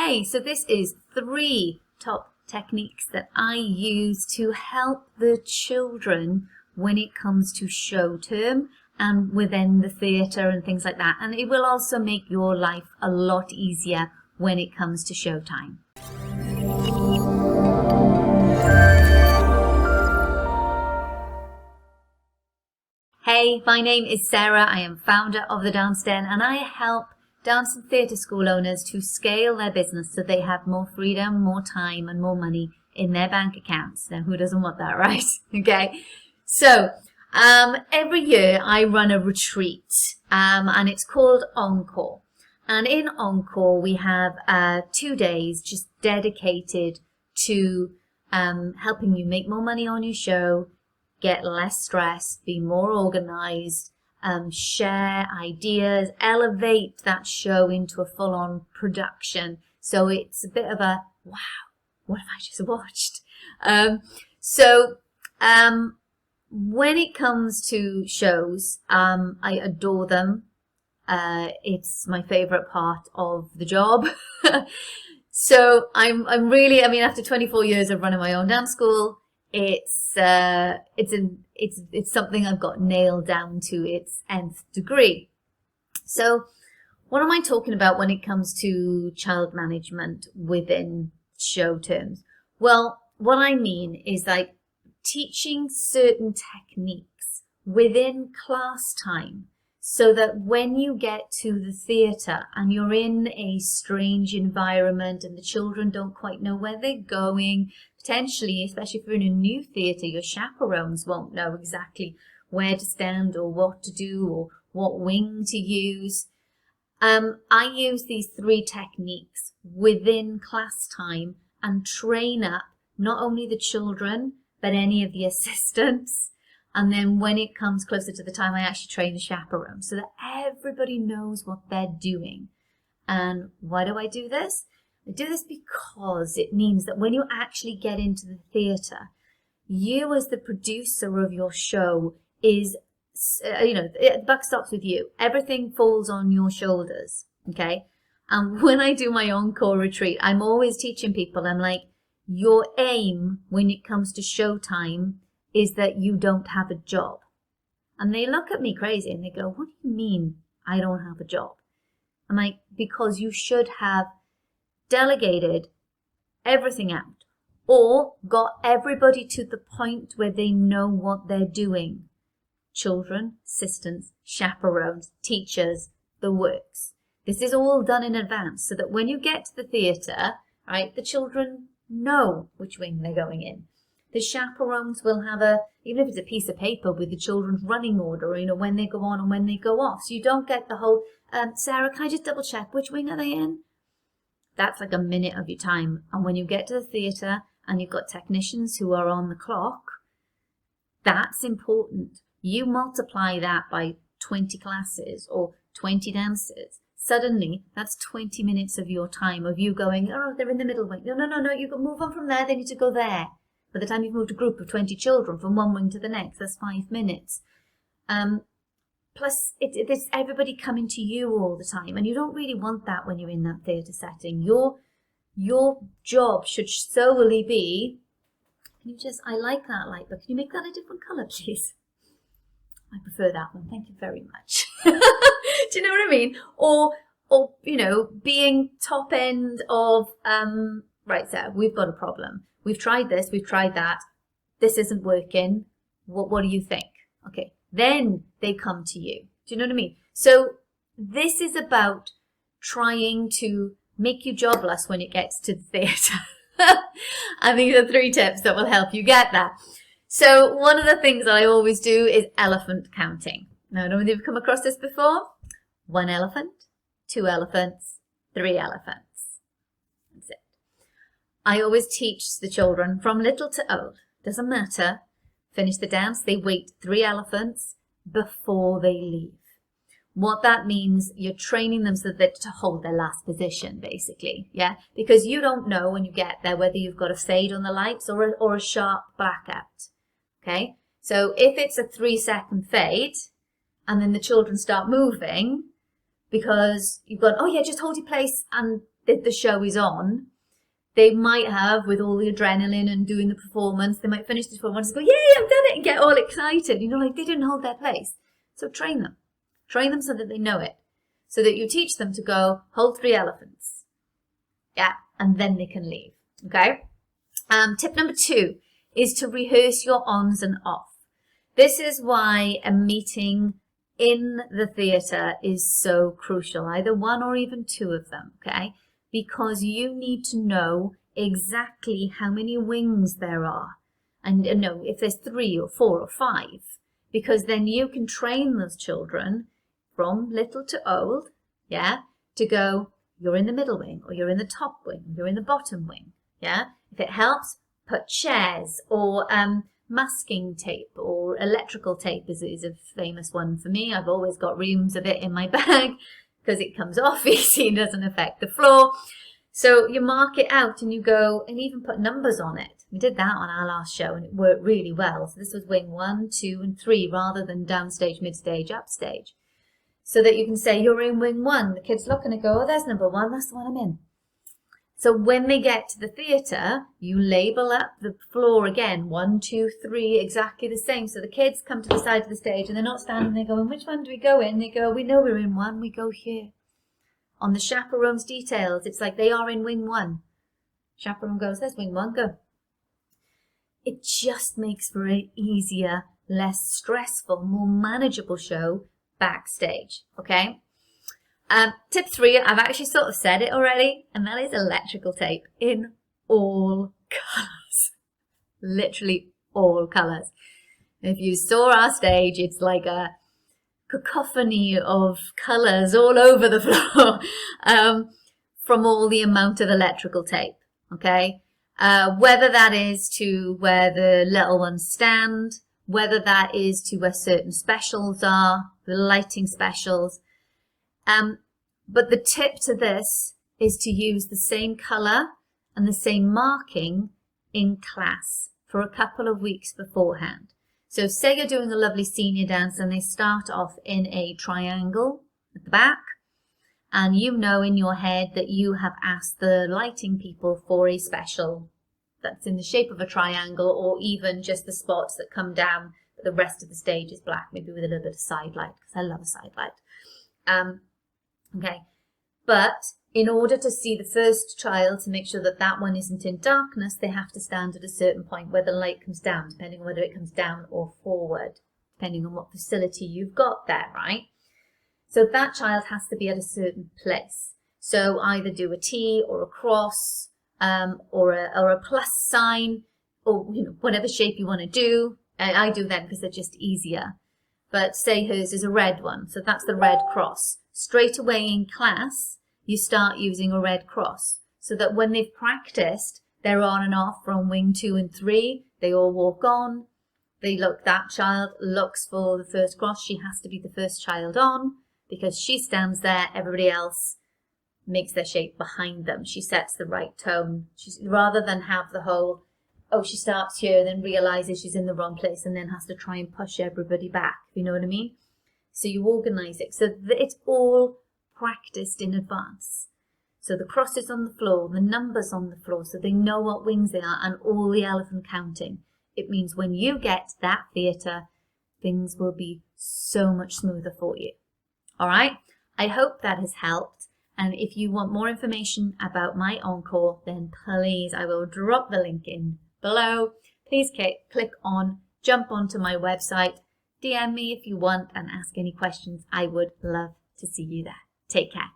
Okay, so this is 3 top techniques that I use to help the children when it comes to show term and within the theatre and things like that. And it will also make your life a lot easier when it comes to show time. Hey, my name is Sarah. I am founder of The Dance Den, and I help dance and theatre school owners to scale their business so they have more freedom, more time, and more money in their bank accounts. Now, who doesn't want that, right? Okay. So, every year I run a retreat, and it's called Encore. And in Encore, we have 2 days just dedicated to helping you make more money on your show, get less stress, be more organized, share ideas, elevate that show into a full-on production. So it's a bit of a, wow, what have I just watched? When it comes to shows, I adore them. It's my favorite part of the job. So I'm really, after 24 years of running my own dance school, it's something I've got nailed down to its nth degree. So what am I talking about when it comes to child management within show terms? Well, what I mean is like teaching certain techniques within class time so that when you get to the theatre and you're in a strange environment and the children don't quite know where they're going, potentially, especially if you're in a new theatre, your chaperones won't know exactly where to stand or what to do or what wing to use. I use these 3 techniques within class time and train up not only the children, but any of the assistants. And then when it comes closer to the time, I actually train the chaperone so that everybody knows what they're doing. And why do I do this? I do this because it means that when you actually get into the theatre, you as the producer of your show is, the buck stops with you. Everything falls on your shoulders, okay? And when I do my Encore retreat, I'm always teaching people, I'm like, your aim when it comes to show time is that you don't have a job. And they look at me crazy and they go, what do you mean I don't have a job? I'm like, because you should have delegated everything out or got everybody to the point where they know what they're doing. Children, assistants, chaperones, teachers, the works. This is all done in advance so that when you get to the theatre, right, the children know which wing they're going in. The chaperones will have even if it's a piece of paper with the children's running order, when they go on and when they go off. So you don't get the whole, Sarah, can I just double check, which wing are they in? That's like a minute of your time. And when you get to the theatre and you've got technicians who are on the clock, that's important. You multiply that by 20 classes or 20 dancers. Suddenly, that's 20 minutes of your time of you going, oh, they're in the middle wing. No, you can move on from there, they need to go there. By the time you've moved a group of 20 children from one wing to the next, that's 5 minutes. Plus, it's everybody coming to you all the time, and you don't really want that when you're in that theatre setting. Your job should solely be, I like that light, but can you make that a different colour, please? I prefer that one, thank you very much. Do you know what I mean? Or being top end of, right, Sarah, we've got a problem. We've tried this, we've tried that. This isn't working. What do you think? Okay. Then they come to you. Do you know what I mean? So this is about trying to make you jobless when it gets to the theatre. And these are 3 tips that will help you get that. So one of the things that I always do is elephant counting. Now, I don't know if you've come across this before. 1 elephant, 2 elephants, 3 elephants. That's it. I always teach the children from little to old. Doesn't matter. Finish the dance, they wait 3 elephants before they leave. What that means, you're training them so that to hold their last position, basically, yeah? Because you don't know when you get there whether you've got a fade on the lights or a sharp blackout, okay? So if it's a 3-second fade and then the children start moving because you've gone, oh yeah, just hold your place and that the show is on, they might have, with all the adrenaline and doing the performance, they might finish the performance and go, yay, I've done it, and get all excited. You know, like they didn't hold their place. So train them. Train them so that they know it. So that you teach them to go, hold 3 elephants. Yeah, and then they can leave. Okay? Tip number 2 is to rehearse your ons and off. This is why a meeting in the theatre is so crucial, either 1 or even 2 of them, okay? Because you need to know exactly how many wings there are. And know if there's 3 or 4 or 5, because then you can train those children from little to old, yeah, to go, you're in the middle wing, or you're in the top wing, you're in the bottom wing, yeah? If it helps, put chairs or masking tape or electrical tape is a famous one for me. I've always got reams of it in my bag because it comes off easy and doesn't affect the floor. So you mark it out and you go and even put numbers on it. We did that on our last show and it worked really well. So this was wing 1, 2 and 3 rather than downstage, midstage, upstage. So that you can say you're in wing 1. The kids look and they go, oh, there's number 1. That's the one I'm in. So when they get to the theatre, you label up the floor again, 1, 2, 3, exactly the same. So the kids come to the side of the stage and they're not standing there going, which one do we go in? They go, we know we're in 1, we go here. On the chaperone's details, it's like they are in wing 1. Chaperone goes, there's wing 1, go. It just makes for an easier, less stressful, more manageable show backstage, okay? Tip 3, I've actually sort of said it already, and that is electrical tape in all colours. Literally all colours. If you saw our stage, it's like a cacophony of colours all over the floor from all the amount of electrical tape, okay? Whether that is to where the little ones stand, whether that is to where certain specials are, the lighting specials. But the tip to this is to use the same colour and the same marking in class for a couple of weeks beforehand. So say you're doing a lovely senior dance and they start off in a triangle at the back, and you know in your head that you have asked the lighting people for a special that's in the shape of a triangle, or even just the spots that come down, but the rest of the stage is black, maybe with a little bit of side light, because I love a side light. Okay, but in order to see the first child, to make sure that that one isn't in darkness, they have to stand at a certain point where the light comes down, depending on whether it comes down or forward, depending on what facility you've got there, right? So that child has to be at a certain place. So either do a T or a cross, or a plus sign, or whatever shape you want to do. I do them because they're just easier. But say hers is a red one, so that's the red cross. Straight away in class, you start using a red cross, so that when they've practiced, they're on and off from wing 2 and 3. They all walk on. That child looks for the first cross. She has to be the first child on because she stands there. Everybody else makes their shape behind them. She sets the right tone. Rather than have the whole, oh, she starts here and then realizes she's in the wrong place and then has to try and push everybody back. You know what I mean? So you organize it so that it's all practiced in advance. So the crosses on the floor, the numbers on the floor, so they know what wings they are, and all the elephant counting. It means when you get to that theatre, things will be so much smoother for you. All right? I hope that has helped. And if you want more information about my encore, then please, I will drop the link in below. Please click on, jump onto my website, DM me if you want, and ask any questions. I would love to see you there. Take care.